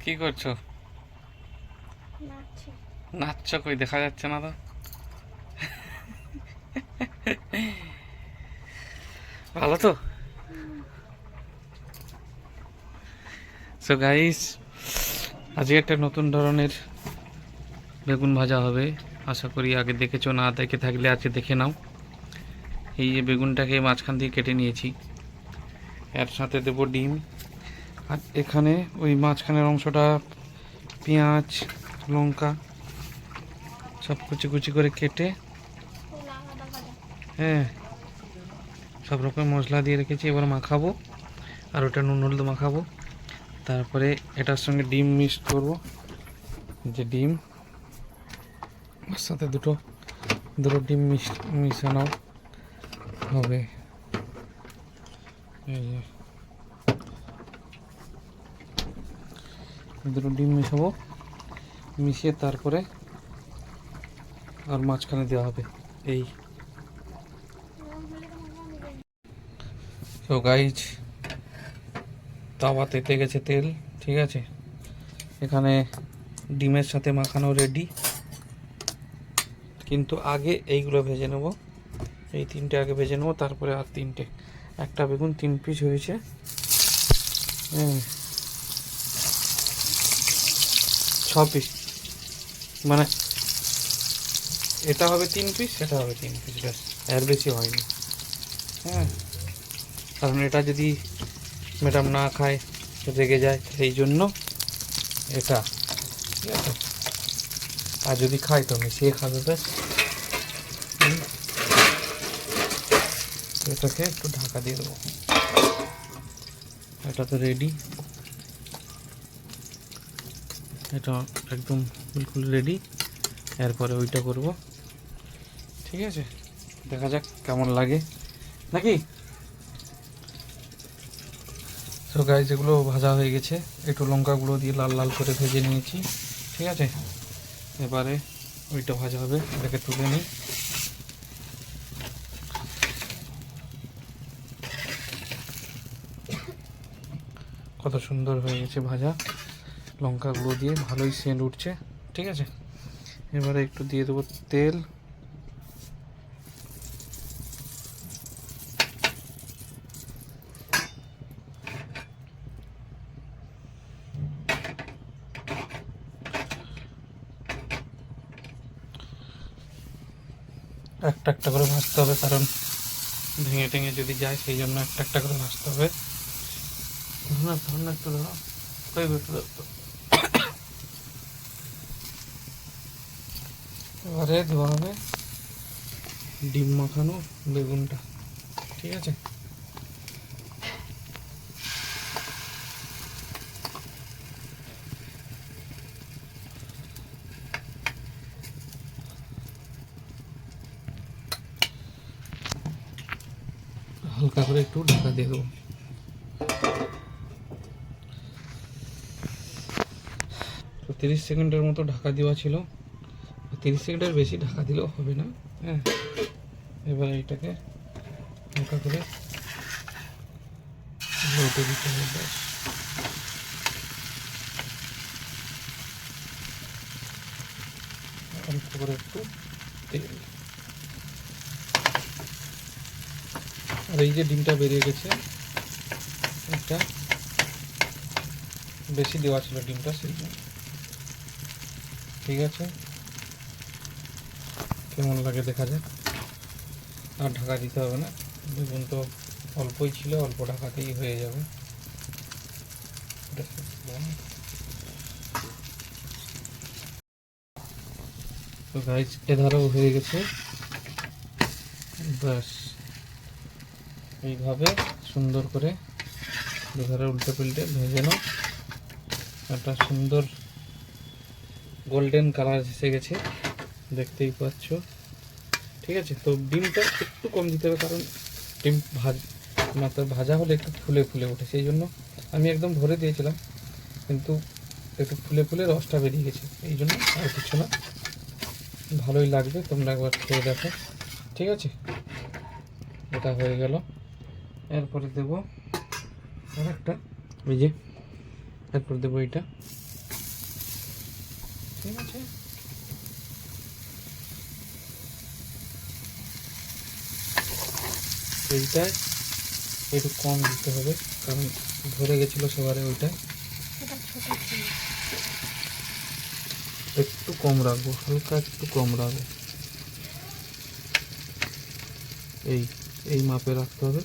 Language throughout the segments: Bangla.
কি করছো? নাচছি। নাচছো? কই দেখা যাচ্ছে না তো। ভালো তো। সো গাইস, আজকে একটা নতুন ধরনের বেগুন ভাজা হবে। আশা করি আগে দেখেছো, না দেখে থাকলে আজকে দেখে নাও। এই যে বেগুনটাকে মাঝখান দিয়ে কেটে নিয়েছি, এর সাথে দেবো ডিম। আর এখানে ওই মাঝখানের অংশটা পেঁয়াজ, লঙ্কা সব কুচি কুচি করে কেটে, হ্যাঁ, সব রকম মশলা দিয়ে রেখেছি। এবার মাখাবো, আর ওটা নুন হলুদ মাখাবো। তারপরে এটার সঙ্গে ডিম মিক্সড করব। যে ডিম, ওর সাথে দুটো দুটো ডিম মিশানো হবে। এই যে দুটো ডিম মিশাবো, মিশিয়ে তারপরে আর মাঝখানে দেওয়া হবে। এই তো গাইজ, তাওয়া তেতে গেছে তেল, ঠিক আছে। এখানে ডিমের সাথে মাখানো রেডি, কিন্তু আগে এইগুলো ভেজে নেব। এই তিনটে আগে ভেজে নেবো, তারপরে আর তিনটে। একটা বেগুন 3 পিস হয়েছে। 6 পিস, মানে এটা হবে 3 পিস, সেটা হবে 3 পিস, ব্যাস, এর বেশি হয়নি। হ্যাঁ, কারণ এটা যদি ম্যাডাম না খায়, রেগে যায়, সেই জন্য এটা, ঠিক আছে। আর যদি খায় তো মিশিয়ে খাবে, ব্যাস। এটাকে একটু ঢাকা দিয়ে দেবো। এটা তো রেডি, এটা একদম বিলকুল রেডি। এরপরে ওইটা করব, ঠিক আছে। দেখা যাক কেমন লাগে, নাকি। তো গাইস, এগুলো ভাজা হয়ে গেছে, একটু লঙ্কাগুলো দিয়ে লাল লাল করে ভেজে নিয়েছি, ঠিক আছে। এবারে ওইটা ভাজা হবে, এটাকে তুলে নিই। কত সুন্দর হয়ে গেছে ভাজা, লঙ্কাগুলো দিয়ে ভালোই সেন্ট উঠছে, ঠিক আছে। এবারে একটু দিয়ে দেবো তেল। একটা একটা করে ভাজতে হবে, কারণ ভেঙে টেঙে যদি যায়, সেই জন্য একটা একটা করে ভাজতে হবে। একটু ধরো, এবারে দেওয়া হবে ডিম মাখানো বেগুনটা, ঠিক আছে। হালকা করে একটু ঢাকা দিয়ে দেবো। তো 30 সেকেন্ডের মতো ঢাকা দেওয়া ছিল। 30 সেকেন্ডের বেশি ঢাকা দিলেও হবে না, হ্যাঁ। এবার এইটাকে হালকা করে উল্টে দিতে হবে, ব্যাস। অল্প করে একটু তেল। আর এই যে ডিমটা বেরিয়ে গেছে, এটা বেশি দেওয়া ছিল ডিমটা, সেই জন্য, ঠিক আছে। কেমন লাগে দেখা যাক। আর ঢাকা দিতে হবে না, বেগুন তো অল্পই ছিল, অল্প ঢাকাতেই হয়ে যাবে। তো গাইস, এধারেও হয়ে গেছে, ব্যাস। এইভাবে সুন্দর করে দুধারে উল্টে পাল্টে ভেজে নাও। একটা সুন্দর গোল্ডেন কালার এসে গেছে, দেখতেই পাচ্ছ, ঠিক আছে। তো ডিমটা একটু কম দিতে হবে, কারণ ডিম ভাজা হলে একটু ফুলে ফুলে ওঠে, সেই জন্য আমি একদম ভরে দিয়েছিলাম, কিন্তু একটু ফুলে ফুলে রসটা বেরিয়ে গেছে, এই জন্য আর কিছু না। ভালোই লাগবে, তোমরা একবার খেয়ে দেখো, ঠিক আছে। এটা হয়ে গেল। এরপরে দেবো আর একটা, এই যে, এরপর দেবো এইটা, ঠিক আছে। এইটায় একটু কম দিতে হবে, কারণ ধরে গেছিলো সেবারে ওইটায়। একটু কম রাখবো, হালকা একটু কম রাখবো। এই এই মাপে রাখতে হবে,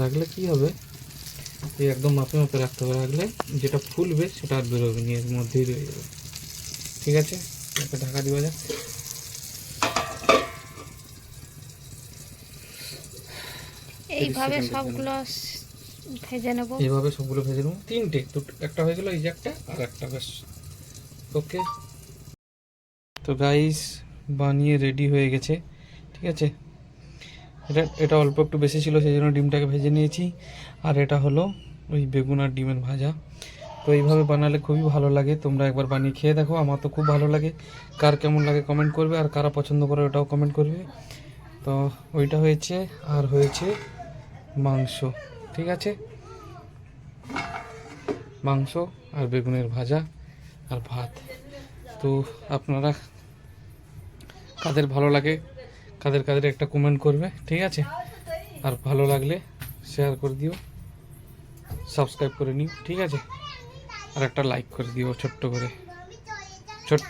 রাখলে কি হবে, এই একদম মাপে মাপে রাখতে হবে, রাখলে যেটা ফুলবে সেটা আর বেরোবে নি, এর মধ্যেই রয়ে যাবে। ঠিক আছে, একটা ঢাকা দেওয়া যাক। এইভাবে সবগুলো ভেজে নেব। এইভাবে সবগুলো ভেজে নেবো, তিনটে, দুটো, একটা হয়ে গেল, এই যে একটা আর একটা, ব্যাস। ওকে, তো গাইস বানিয়ে রেডি হয়ে গেছে। ঠিক আছে, এটা অল্প একটু বেশি ছিল, সেই জন্য ডিমটাকে ভেজে নিয়েছি। আর এটা হলো ওই বেগুন আর ডিমের ভাজা। তো এইভাবে বানালে খুবই ভালো লাগে, তোমরা একবার বানিয়ে খেয়ে দেখো, আমার তো খুব ভালো লাগে। কার কেমন লাগে কমেন্ট করবে, আর কারা পছন্দ করে ওটাও কমেন্ট করবে। তো ওইটা হয়েছে, আর হয়েছে মাংস। ঠিক আছে, মাংস আর বেগুনের ভাজা আর ভাত। তো আপনারা কাদের ভালো লাগে, কাদের কাদের একটা কমেন্ট করবে। ঠিক আছে, আর ভালো লাগলে শেয়ার করে দিও, সাবস্ক্রাইব করে নিও। ঠিক আছে, আর একটা লাইক করে দিও ছোট্ট করে, ছোট্ট